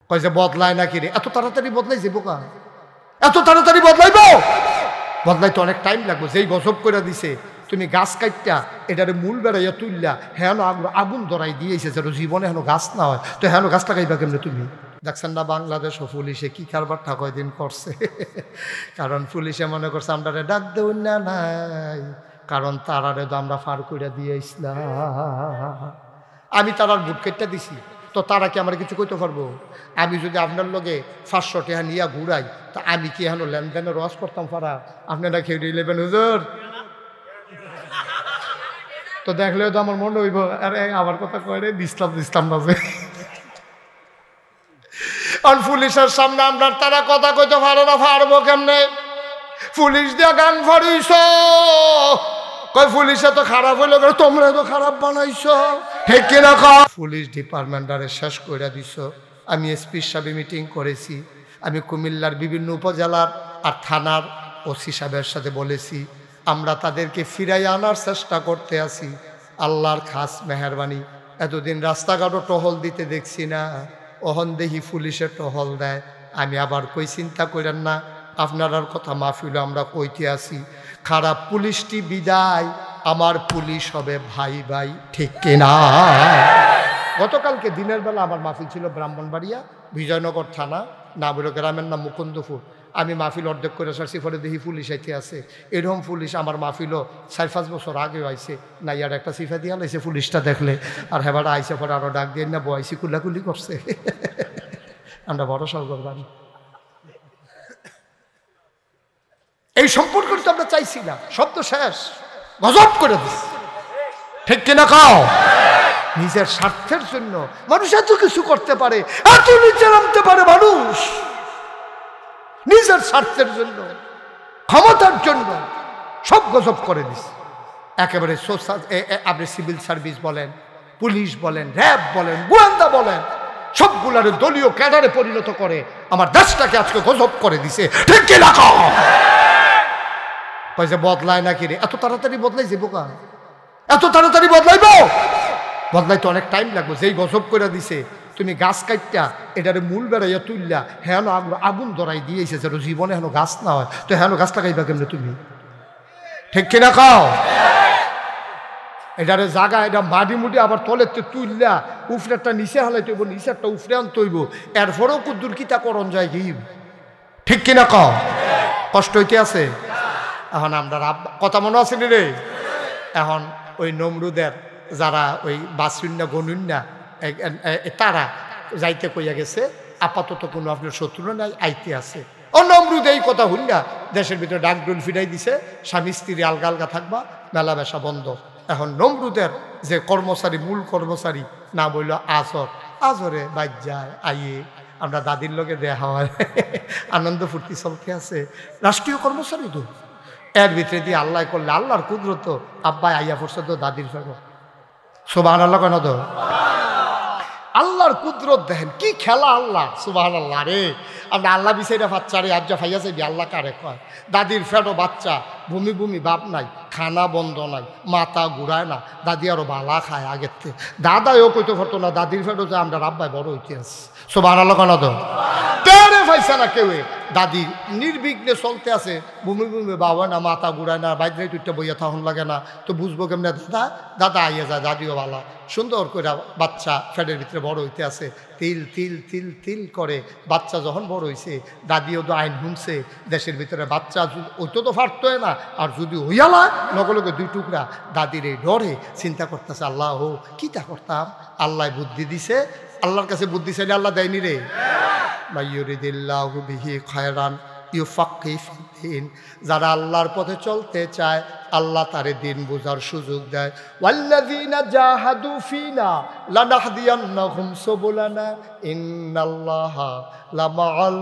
কয় যে বদলায় নাকি রে? এত তাড়াতাড়ি বদলাই যাবো কা? এত তাড়াতাড়ি বদলাইব? বদলাইতে অনেক টাইম লাগবে। যেই গজব করে দিছে, তুমি গাছ কাটটা এটারে মূল বেড়াইয়া তুললা, হেন আগুন ধরাই দিয়েছে যেন জীবনে হেন গাছ না হয়, তো হেন গাছ লাগাইবা কেমনে তুমি? দেখছেন না বাংলাদেশ ও পুলিশে কি কারবার ঠাকুর দিন করছে। কারণ পুলিশে মনে করছে আমরা ডাক দেউন না নাই, কারণ তারারে তো আমরা ফার করে দিয়ে ইসলাম। আমি তারার বুট কেটটা দিছি, তো তারা কি আমার কিছু কইতে পারবো? আমি যদি আপনার লগে 500 টাকা নিয়ে ঘুরাই, তা আমি কি এখন লেনদেনে রস করতাম পারা? আপনারা খেয়ে নেবেন হুজুর? তো দেখলেও তো আমার মনে হইব আরে আমার কথা কয় রে, দিসলাম দিসলাম না যে। আর পুলিশের সামনে আমরা তারা কথা কইতে পারো না, পারবো কেমনে? পুলিশ দিয়া গান ফাড়িস, কয় পুলিশে তো খারাপ হইলো, তোমরা তো খারাপ বানাইছো, ঠিক কিনা? পুলিশ ডিপার্টমেন্টারে শেষ করে দিছ। আমি এসপির সাথে মিটিং করেছি, আমি কুমিল্লার বিভিন্ন উপজেলার আর থানার ওসি সাহেবের সাথে বলেছি, আমরা তাদেরকে ফিরাই আনার চেষ্টা করতে আছি। আল্লাহর খাস মেহরবানি, এতদিন রাস্তাঘাটও টহল দিতে দেখছি না, অহন দেখি পুলিশের টহল দেয়। আমি আবার কই চিন্তা করেন না, আপনার কথা মাহফিলে আমরা কইতে আসি, খারাপ পুলিশটি বিদায়, আমার পুলিশ হবে ভাই ভাই, ঠিক কিনা? গতকালকে দিনের বেলা আমার মাহফিল ছিল ব্রাহ্মণবাড়িয়া বিজয়নগর থানা, নাবুর গ্রামের নাম মুকুন্দপুর। আমি মাহফিল অর্ধেক করে সারছি, পরে দেখি পুলিশ আইতে আছে। এরকম পুলিশ আমার মাহফিলও 4-5 বছর আগেও আইছে না, ইয়ার একটা সিফা দিয়া লাইছে পুলিশটা দেখলে, আর হেবাটা আইসে পরে আরও ডাক দিয়ে না বয়সি কুলাকুলি করছে। আমরা বড় সরগর বাড়ি, এই সম্পর্ক তো আমরা চাইছি না, সব তো শেষ, গজব করে দিস, ঠিক কিনা খাও? নিজের স্বার্থের জন্য মানুষ এত কিছু করতে পারে, এত নিচে নামতে পারে মানুষ, নিজের স্বার্থের জন্য, ক্ষমতার জন্য সব গজব করে দিস। একেবারে আপনি সিভিল সার্ভিস বলেন, পুলিশ বলেন, র্যাব বলেন, গোয়েন্দা বলেন, সবগুলার দলীয় ক্যাডারে পরিণত করে আমার দেশটাকে আজকে গজব করে দিছে, ঠিক কিনা খাও? কয় যে বদলায় নাকি রে? এত তাড়াতাড়ি বদলাই যাবো কা? এত তাড়াতাড়ি বদলাইব? বদলাইতে অনেক টাইম লাগবে। যেই গজব করে দিছে, তুমি গাছ কাটটা এটারে মূল বেড়াইয়া তুললা, হেন আগুন ধরাই দিয়েছে যেন জীবনে হেন গাছ না হয়, তো হেন গাছ লাগাইবা কেমনে তুমি? ঠিক কিনা খাও? এটারে জাগা, এটা মাটি মুটি আবার তলেতে তুললা, উফরেরটা নিচে হালাইতে হইব, নিচেরটা উফরে আনতে হইব, এরপরেও কুদ্দুর কিতা করণ যায় কি? ঠিক কিনা খাও? কষ্ট হইতে আছে। এখন আমরা কথা মনে আছে রে, এখন ওই নমরুদের যারা ওই বাসুন্না গনুন্না তারা যাইতে কইয়া গেছে, আপাতত কোনো আপনার শত্রু নাই, আইতে আছে। ও নমরুদ এই কথা হুন্না দেশের ভিতরে ডাকডুল ফিরাই দিছে, স্বামী স্ত্রী আলগা আলগা থাকবা, মেলা বেশা বন্ধ। এখন নমরুদের যে কর্মচারী, মূল কর্মচারী না বলল আজর, আজরে বাইর যায়, আইয়ে আমরা দাদির লগে দেখা হয়, আনন্দ ফুর্তি চলতে আছে, রাষ্ট্রীয় কর্মচারী তো। এর ভিতরে দিয়ে আল্লাহ করলে আল্লাহর কুদরত, আব্বাই আইয়া পড়ছে তো দাদির ফেরো, সুবহানাল্লাহ কেন তো? আল্লাহর কুদরত দেখেন কি খেলা, আল্লাহ সুবহানাল্লাহ রে। আমরা আল্লাহ বিষয়টা বাচ্চারে আজ্জা ফাইয়া যাবি, আল্লাহ কারে কয়? দাদির ফেরো বাচ্চা, ভূমি ভূমি বাপ নাই, খানা বন্ধ নাই, মাথা ঘুরায় না, দাদি আরো বালা খায় আগের থেকে। দাদাও কইতে পারতো না দাদির ফেরো যে আমরা রাব্বাই বড় হইতে আছি, সুবহানাল্লাহ কেন তো? টেরে পাইছে না কেউ, দাদি নির্বিঘ্নে চলতে আছে, ভূমি ভূমি বাবা না, মাথা ঘুরায় না, বাইরে তুইটা বইয়া তখন লাগে না, তো বুঝবো কেমনে? দাদা দাদা আইয়া যায়, দাদিও বালা সুন্দর করে বাচ্চা ফ্যাটের ভিতরে বড় হইতে আছে, তিল তিল তিল তিল করে বাচ্চা যখন বড় হয়েছে, দাদিও তো আইন শুনছে, দেশের ভিতরে বাচ্চা ওইতো তো ফাটতো না, আর যদি হইয়ালা লগে লগে 2 টুকরা, দাদির এই ডরে চিন্তা করতেছে আল্লাহ হো কিটা করতাম, আল্লাহ বুদ্ধি দিছে। আল্লাহর কাছে বুদ্ধি চাইলে আল্লাহ দেয়নি রে। মাইয়ুরিদিল্লাহু বিহি খায়রান ইউফাক্কিহু ফিদ্দীন, যারা আল্লাহর পথে চলতে চায় আল্লাহ তারে দিন বোঝার সুযোগ দেয়। ওয়াল্লাযীনা জাহাদু ফিনা লানাহদিয়ান্নাহুম সুবুলানা ইন্নাল্লাহা লামাআল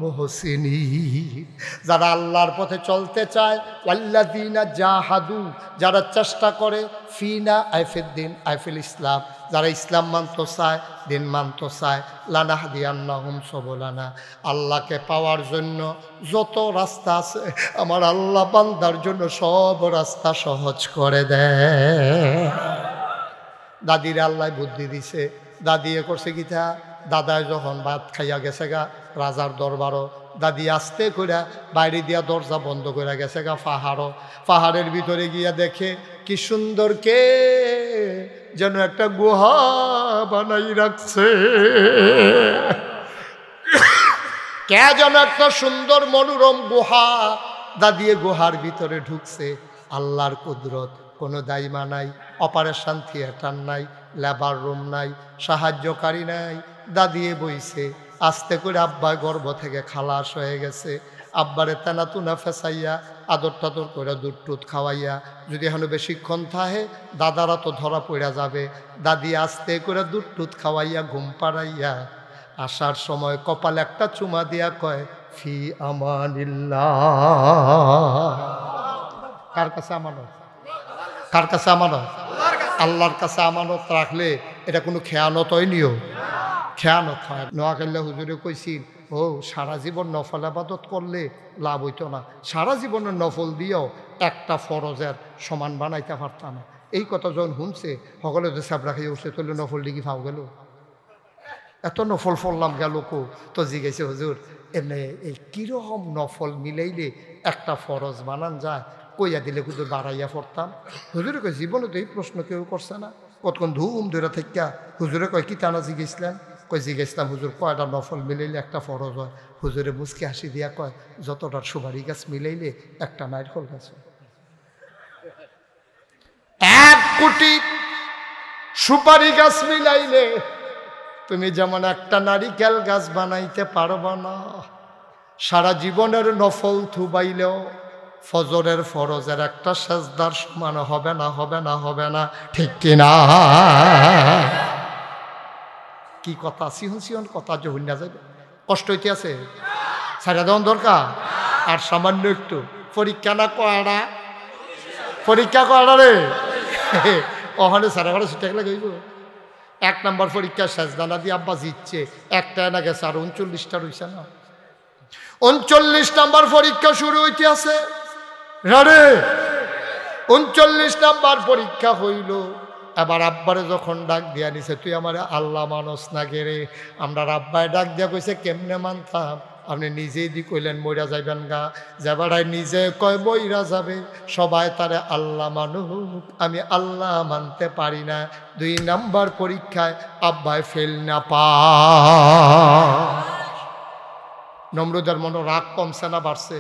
মুহসিনিন, যারা আল্লাহর পথে চলতে চায়, ওয়াল্লাযীনা জাহাদু, যারা চেষ্টা করে, ফিনা আইফিদ্দিন আইফিল ইসলাম, যারা ইসলাম মানতে চায়, দিন মানতে চায়, লানাহদিয়ান্নাহুম সুবুলানা, আল্লাহকে পাওয়ার জন্য যত রাস্তা আছে আমার আল্লাহ বান্দার জন্য সব রাস্তা সহজ করে দেয়। দাদির আল্লাহ বুদ্ধি দিছে, দাদি এ করছে কিতা, দাদায় যখন ভাত খাইয়া গেছে গা রাজার দরবারও, দাদি আস্তে করে বাইরে দিয়া দরজা বন্ধ করে গেছে গা পাহাড়ের ভিতরে গিয়া দেখে কি সুন্দর কে যেন একটা গুহা বানাই রাখছে, কে যেন একটা সুন্দর মনোরম গুহা। দাদিয়ে গুহার ভিতরে ঢুকছে। আল্লাহর কুদরত, কোনো দাইমা নাই, অপারেশন থিয়েটার নাই, লেবার রুম নাই, সাহায্যকারী নাই। দাদিয়ে বইছে। আস্তে করে আব্বা গর্ভ থেকে খালাস হয়ে গেছে। আব্বারে তেনা তুনা ফেসাইয়া আদর টাদর করে দুধ টুধ খাওয়াইয়া, যদি এখন বেশিক্ষণ থাহে দাদারা তো ধরা পড়া যাবে। দাদি আস্তে করে দুধ টুধ খাওয়াইয়া ঘুম পাড়াইয়া আসার সময় কপালে একটা চুমা দিয়া কয় ফি আমানিল্লাহ। কার কাছে আমানত? কার কাছে আমানত? আল্লাহর কাছে আমানত রাখলে এটা কোনো খেয়ানতই নিও, খেয়ানত হয়। নোয়াখালী হুজুরে কইছিল, ও সারা জীবন নফল আবাদত করলে লাভ হইতো না, সারা জীবনের নফল দিয়েও একটা ফরজের সমান বানাইতে পারত না। এই কথা যখন শুনছে সকলে তো সাবরা খাইয়ে উঠছে, তোলে নফল ডিগি ফাও গেল, এত নফল ফললাম গেল কো। তো জিজ্ঞেসে হুজুর এমনি এই কীরকম নফল মিলাইলে একটা ফরজ বানান যায়, কইয়া দিলে হুজুর বাড়াইয়া পড়তাম। হুজুরে কয় জীবনে তো এই প্রশ্ন কেউ করছে না। কতক্ষণ ধুম ধরে থেকে হুজুরে কয় কি টানা জিজ্ঞেসলেন? কয় জিজ্ঞেসলাম হুজুর কয়টা নফল মিলাইলে একটা ফরজ হয়? হুজুরে মুচকে হাসি দিয়া কয় যতটার সুপারি গাছ মিলাইলে একটা নারকেল গাছ হয়। 1 কোটি সুপারি গাছ মিলাইলে তুমি যেমন একটা নারিকেল গাছ বানাইতে পারবা না। সারা জীবনের নফল থুবাইলেও ফজরের ফরজের একটা সেজদার সমান হবে না, হবে না, হবে না, ঠিক কিনা? কি কথা, সিহন সিহন কথা যে হইনা যাবে, কষ্ট হইতে আছে, সারা দেওয়ান দরকার। আর সামান্য একটু পরীক্ষা না কয়টা, পরীক্ষা কয়টা রে ওখানে সারা ঘরে ছুটে গেলে গইব। 1 নম্বর পরীক্ষা সেজদানা দিয়ে আব্বা জিতছে, একটা না গেছে, আর 39টা রইছে না। 39 নম্বর পরীক্ষা শুরু হইতে আছে রে। 39 নম্বর পরীক্ষা হইল। এবার আব্বারে যখন ডাক দিয়া নিছে, তুই আমার আল্লাহ মানস না গেরে। আমরা আব্বায় ডাক দিয়া কইছে কেমনে মানতাম? আপনি নিজেই দি কইলেন মইরা যাইবেন গা। যাবারাই নিজে কয় মইরা যাবে, সবাই তারে আল্লাহ মানুক, আমি আল্লাহ মানতে পারি না। 2 নম্বর পরীক্ষায় আব্বায় ফেল না পা। নমরুদের মনে রাগ কমছে না বাড়ছে?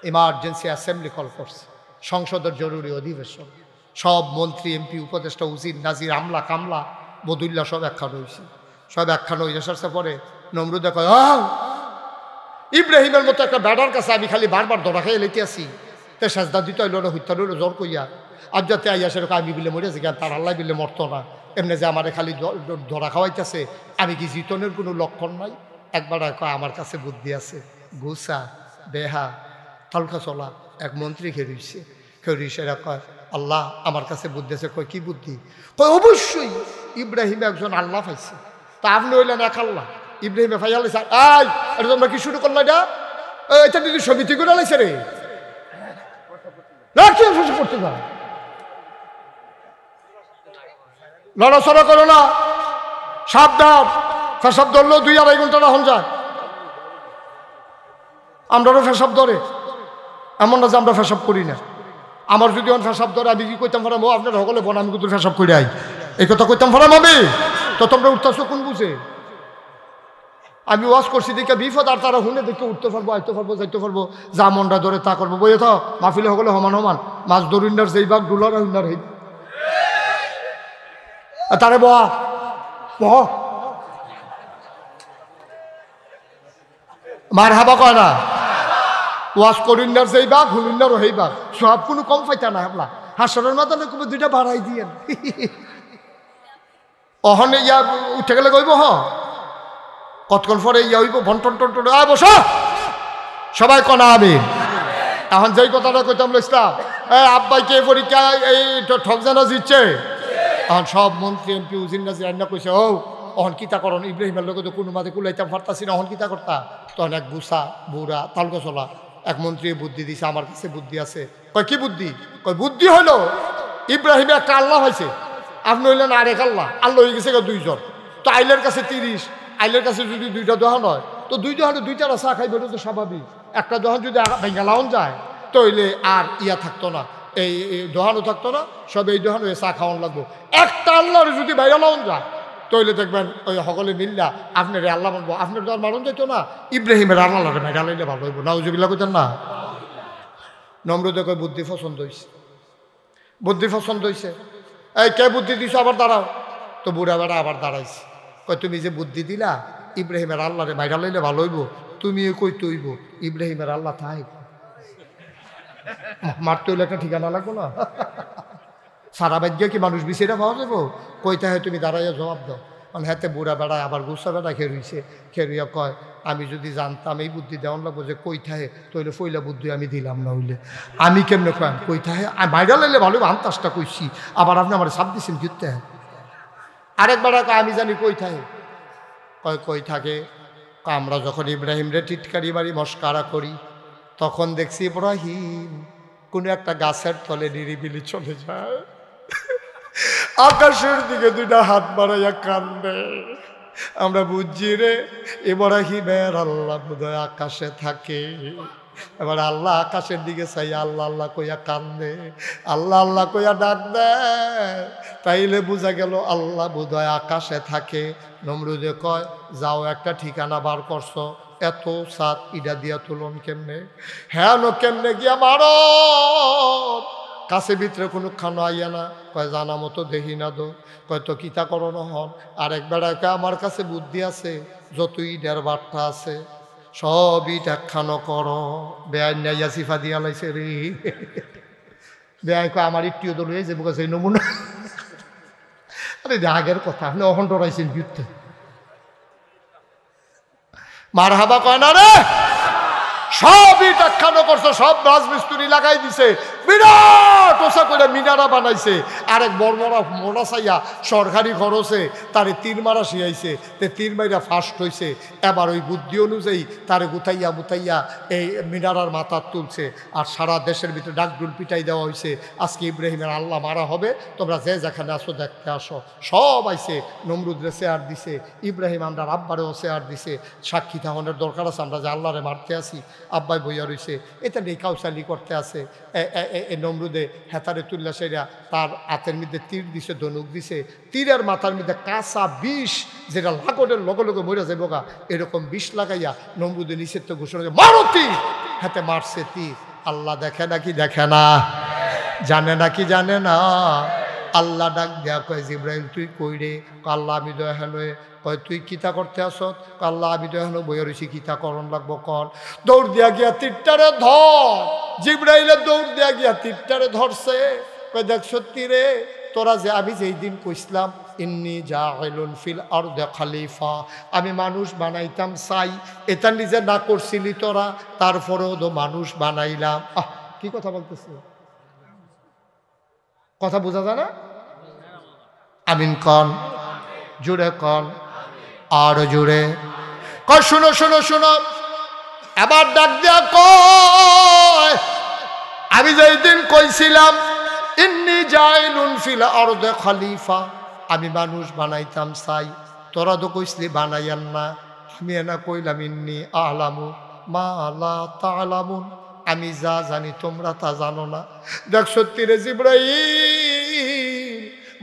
ইমার্জেন্সি অ্যাসেম্বলি কল করছে, সংসদের জরুরি অধিবেশন। সব মন্ত্রী এমপি উপদেষ্টা উজির নাজির আমলা কামলা বদুল্লা সব একখান হয়েছে। সব একখান হয়ে আসার পরে নমরুদে কয়, ইব্রাহিমের মতো একটা ব্যাডার কাছে আমি খালি বারবার ধরা খাইয়ে লেতে আসি, তে সাজদা দিতে হইল না, হত্যা হইল জোর কইয়া। আর যাতে আইয়া সেরকম আমি বিলে মরেছি কেন, তার আল্লাহ বিলে মরত না। এমনি যে আমার খালি ধরা খাওয়াইতেছে, আমি কি জিতনের কোনো লক্ষণ নাই? একবার কয় আমার কাছে বুদ্ধি আছে। গুসা বেহা হালকা চলা এক মন্ত্রী খেয়ে এরা কয়, আল্লাহ আমার কাছে বুদ্ধি আছে। কয় কি বুদ্ধি? কয় অবশ্যই ইব্রাহিম একজন আল্লাহ পাইছে, তা আপনি হইলেন এক আল্লাহ। ইব্রাহিমে ভাই আল্লাহ স্যার, এটা তোমরা কি শুরু করলো? এটা দিদি সমিতি করে আলাইছে রে, করতে না, লড়াচড়া করো না, সাবধান। ফেসাব ধরলেও 2-2.5 ঘন্টা রাখুন যায়। আমরাও ফেসাব ধরে, এমন না যে আমরা ফেসাব করি না। আমার যদি অন ফেসাব ধরে আমি কি কইতাম ফারাম, আপনার সকলে বোন আমি কিন্তু ফেসাব করে আই, এই কথা কইতাম ফারাম আমি। তো তোমরা উঠতেছো কোন বুঝে? আমি ওয়াজ করছি দেখে বিপদ, আর তারা হুনে দেখে উঠতে পারবো, আইতে পারবো, যাইতে পারবো, যা মনটা ধরে তা করবো। বইয়ে তো মাহফিলে সকলে সমান সমান, মাছ দরিন্ডার যেই ভাগ ডুলার হুন্ডার হই তারে বহা বহ মার হাবা কয় না, ওয়াজ করিন্ডার যেই ভাগ হুলিন্ডারও সেই ভাগ, সব কোনো কম পাইতা না। হাবলা হাসরের মাথানে কোনো 2টা বাড়াই দিয়েন। অহনে ইয়া উঠে গেলে কইব হ, কতক্ষণ পরে ইয়া হইব ভন্টন টন বস সবাই কনা আমি। এখন যেই কথাটা কইতাম ইসলাম, আব্বাইকে পরীক্ষা এই ঠক জানা জিতছে। এখন সব মন্ত্রী এমপি উজির নাজির রান্না কইছে, ও অহন কিতা করন, ইব্রাহিমের লোক তো কোনো মাঝে কুলাইতাম পারতাছি না, অহন কিতা করতা? তখন এক গুসা বুড়া তালকা চলা এক মন্ত্রী বুদ্ধি দিছে, আমার কাছে বুদ্ধি আছে। কয় কি বুদ্ধি? কয় বুদ্ধি হইলো ইব্রাহিমে একটা আল্লাহ হয়েছে, আপনি হইলেন আরেক আল্লাহ, আল্লাহ হয়ে গেছে 2 জন। তো আইলের কাছে 30, আইলের কাছে যদি 2টা দোকান হয় তো 2 দোকানে 2টা চা খাইবে, এটা তো স্বাভাবিক। একটা দোকান যদি ভেঙে লাউন যায় তাইলে আর ইয়া থাকতো না, এই দোকানও থাকতো না, সব এই দোকানে চা খাওয়ান লাগবো। একটা আল্লাহর যদি বাইরে লাউন যায় তাইলে দেখবেন ওই সকলে মিল্লা আপনার আল্লাহ মানবো, আপনার তো আর মানুন যাইতো না, ইব্রাহিমের আল্লাহ বাইরে লাইলে ভালো হইব। নাউজুবিল্লাহ কইতেন না? নমরুদে কয় বুদ্ধি পছন্দ হয়েছে, বুদ্ধি পছন্দ হয়েছে। এই কে বুদ্ধি দিছ? আবার দাঁড়াও। তো বুড়া বেড়া আবার দাঁড়াইছে, কয় তুমি যে বুদ্ধি দিলা ইব্রাহিমের আল্লাহরে বাইরা লইলে ভালো হইব, তুমিও কই তৈব ইব্রাহিমের আল্লাহ তাই মারতে হইলে একটা ঠিকানা লাগবো না? সারা বাজ্যে কি মানুষ বিছেরা পাওয়া যাবো? কইতে হয় তুমি দাঁড়াইয়া জবাব দাও। মানে হাতে বুড়া বেড়ায় আবার গুসা বেড়া খেরুইছে, খেরুইয়া কয় আমি যদি জানতাম এই বুদ্ধি দেওয়ান লাগবো যে কইথাহে তৈলে ফইলা বুদ্ধি আমি দিলাম না, হইলে আমি কেমনে কয়াম কইথাহে বাইরা লাইলে ভালো আন্তাজটা কইছি, আবার আপনি আমার সাপ দিচ্ছেন ঘুরতে। আরেকবার আমি জানি কইথাহে, কয় কই থাকে। আমরা যখন ইব্রাহিম রে টিটকারি বাড়ি মস্কারা করি তখন দেখছি ইব্রাহিম কোনো একটা গাছের তলে নিরিবিলি চলে যায়, আকাশের দিকে 2টা হাত বাড়াইয়া কান্দে। আমরা বুঝছি রে ইব্রাহিমের আল্লাহ বোধহয় আকাশে থাকে। এবার আল্লাহ আকাশের দিকে চাই আল্লাহ আল্লাহ কইয়া কান্দে, আল্লাহ আল্লাহ কইয়া ডাক দেয়, তাইলে বোঝা গেল আল্লাহ বোধহয় আকাশে থাকে। নমরুদে কয় যাও একটা ঠিকানা বার করছো, এত সাত ইডা দিয়া তুলন কেমনে? হ্যাঁ নো কেমনে গিয়া মারো, কাছে ভিতরে কোনো খানো আইয়া না। কয় জানা মতো দেখি না দো। কয় তো কিতা করণ হন। আরেক বেড়াকে আমার কাছে বুদ্ধি আছে, যত ইডের বার্তা আছে সব ইট একখানো করো। বেআইন নাইয়া সিফা দিয়া লাইছে রে। বেআই কয় আমার ইটিও তো লইয়া যাবো কাছে নমুনা। আরে আগের কথা, আপনি অহন ডরাইছেন যুদ্ধে। মার হাবা কয় না রে, সব ইট একখানো করছো, সব রাজমিস্ত্রি লাগাই দিছে, বিরাট ওসা করে মিনারা বানাইছে। আরেক বড়মরা মোড়া চাইয়া সরকারি খরচে তারে 3 মারা শিয়াইছে, তে 3 মাইরা ফার্স্ট হয়েছে। এবার ওই বুদ্ধি অনুযায়ী তারে গুতাইয়া বুতাইয়া এই মিনারার মাথা তুলছে, আর সারা দেশের ভিতরে ডাকডুল পিটাই দেওয়া হয়েছে। আজকে ইব্রাহিমের আল্লাহ মারা হবে, তোমরা যে যেখানে আসো দেখতে আসো। সব আইছে, নমরুদরে চেয়ার দিছে, ইব্রাহিম আমরা আব্বারেও চেয়ার দিছে। সাক্ষী থাহনের দরকার আছে, আমরা যে আল্লাহরে মারতে আসি, আব্বাই বইয়া রয়েছে, এটা নেই কাউসালি করতে আছে। নমরুদে হেতারে তুল্লা সেরা তার হাতের মধ্যে তীর দিছে, ধনুক দিছে, তীরের মাথার মধ্যে কাঁচা বিষ, যেটা লাগনের লগে লগে মরে যাবো গা, এরকম বিষ লাগাইয়া নমরুদে নিষেধ ঘোষণা করে মারো তীর। হাতে মারছে তীর। আল্লাহ দেখে নাকি দেখে না? জানে নাকি জানে না? আল্লাহ ডাক দেয়া কয় জিব্রাইল তুই কই রে? আল্লাহ আমি তো এখানে। কয় তুই কিতা করতে আসত? আল্লাহ আমি তো এখনো বইয়া রয়েছি, কিতা করণ লাগবো কর। দৌড় দিয়া গিয়া তীরটারে ধর। জিব্রাইলের দৌড় দিয়া গিয়া তীরটারে ধরছে। কয় দেখ সত্যি রে, তোরা যে আমি যেই দিন কইসলাম ইন্নি জাইলুন ফিল আরদি খলিফা, আমি মানুষ বানাইতাম চাই, এটা নিজে না করছিলি তোরা, তারপরেও তো মানুষ বানাইলাম। কি কথা বলতেছে? কথা বোঝা যায় না? আমিন কন, জুড়ে কন, আর জুড়ে কয় শুনো শুনো শুনো। এবার ডাক দেয়া কয় আমি যেই দিন কইছিলাম ইন্নি জাইলুন ফিল আরদি খলিফা, আমি মানুষ বানাইতাম চাই, তোরা তো কইসলি বানাইয়ান না। আমি এনা কইলাম ইন্নি আলামু মা লা তা'লামুন, আমি যা জানি তোমরা তা জানো না। দেখ সত্যি রে জিব্রাইল,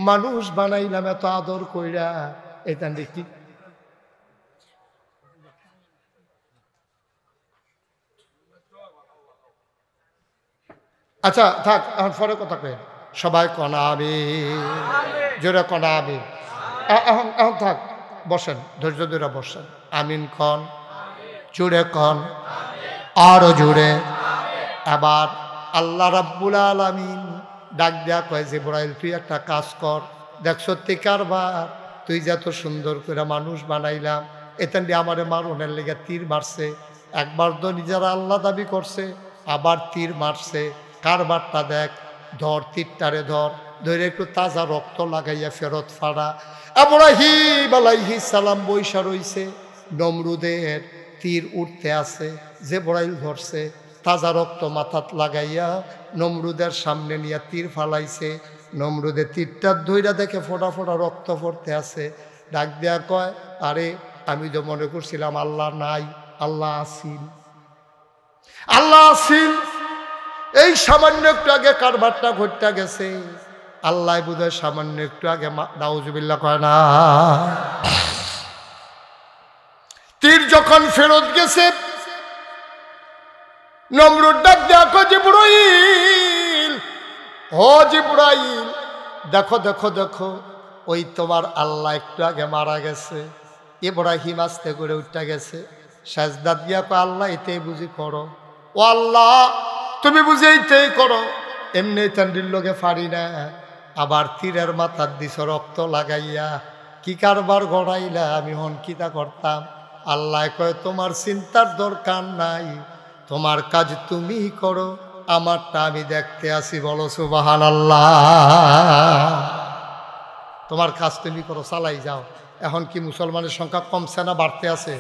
মানুষ বানাইলাম এত আদর কইরা, এটা দেখি আচ্ছা থাক, এখন পরে কথা কই। সবাই কনাবে, জোরে কনাবে। এখন এখন থাক, বসেন, ধৈর্য ধরে বসেন। আমিন কন, জোরে কন, আরো জোরে। এবার আল্লাহ রাব্বুল আলামিন ডাক দেয়া কয় জিব্রাইল তুই একটা কাজ কর। দেখ সত্যি কারবার, তুই যে এত সুন্দর করে মানুষ বানাইলাম, এতেন আমারে মারনের লেগে তীর মারছে। একবার তো নিজেরা আল্লাহ দাবি করছে, আবার তীর মারছে। কারবারটা দেখ, ধর তীরটারে ধর, ধরে একটু তাজা রক্ত লাগাইয়া ফেরত ফাড়া। ইব্রাহিম আলাইহিস সালাম বইসা রইছে, নমরুদের তীর উঠতে আছে, জিব্রাইল ধরছে, তাজা রক্ত মাথাত লাগাইয়া নমরুদের সামনে নিয়ে তীর ফালাইছে। নমরুদের তীরটা ধইরা দেখে ফোটা ফোটা রক্ত পড়তে আছে। ডাক দেয়া কয়, আরে আমি তো মনে করছিলাম আল্লাহ নাই, আল্লাহ আসিল, আল্লাহ আসিল। এই সামান্য একটু আগে কারবারটা ঘটতে গেছে, আল্লাহ বোধহয় সামান্য একটু আগে নাউজুবিল্লাহ কয় না। তীর যখন ফেরত গেছে, নমরুদ ডাক দেয়া কয়, জিবরাইল, ও জিবরাইল, দেখো দেখো দেখো, ওই তোমার আল্লাহ একটু আগে মারা গেছে। ইব্রাহিম আস্তে করে উঠতে গেছে, সাজদা দিয়া কয়, আল্লাহ এতেই বুঝি করো, ও আল্লাহ তুমি বুঝি এইতেই করো, এমনি তান্ডির লোকে পারি না। আবার তীরের মাথার দিছ রক্ত লাগাইয়া, কি কারবার গড়াইলা, আমি হন কিতা করতাম। আল্লাহ কয়, তোমার চিন্তার দরকার নাই, তোমার কাজ তুমি করো, আমারটা আমি দেখতে আসি। বলো সুবহানাল্লাহ। তোমার কাজ তুমি করো, চালাই যাও। এখন কি মুসলমানের সংখ্যা কমছে না বাড়তে আছে?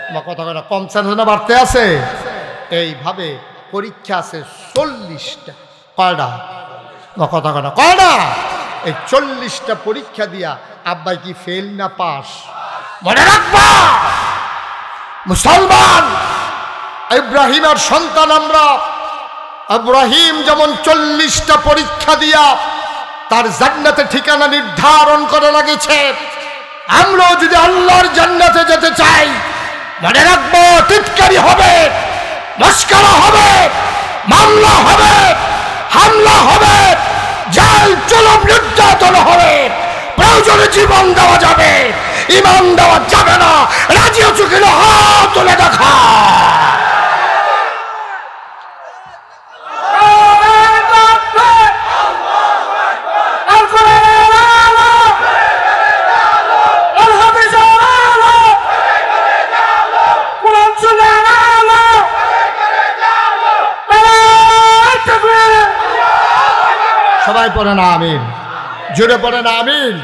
আমার কথা কয় না, কমছে না বাড়তে আছে? এইভাবে পরীক্ষা আছে 40টা। কয়টা? আমার কথা কয় না, কয়টা? এই 40টা পরীক্ষা দিয়া আব্বাই কি ফেল না পাস? মনে রাখবা, মুসলমান ইব্রাহিমের সন্তান আমরা। ইব্রাহিম যেমন 40টা পরীক্ষা দিয়া তার জান্নাতে ঠিকানা নির্ধারণ করে লাগিয়েছে, আমরাও যদি আল্লাহর জান্নাতে যেতে চাই, মনে রাখবো, টিটকারি হবে, মস্করা হবে, মামলা হবে, হামলা হবে, জেল জুলুম নির্যাতন হবে, প্রয়োজনে জীবন দেওয়া যাবে, ইমান দেওয়া যাবে না। রাজি আছো কিনা হাত তুলে দেখা। সবাই পড়ে না আমিন, জোরে পড়ে না আমিন।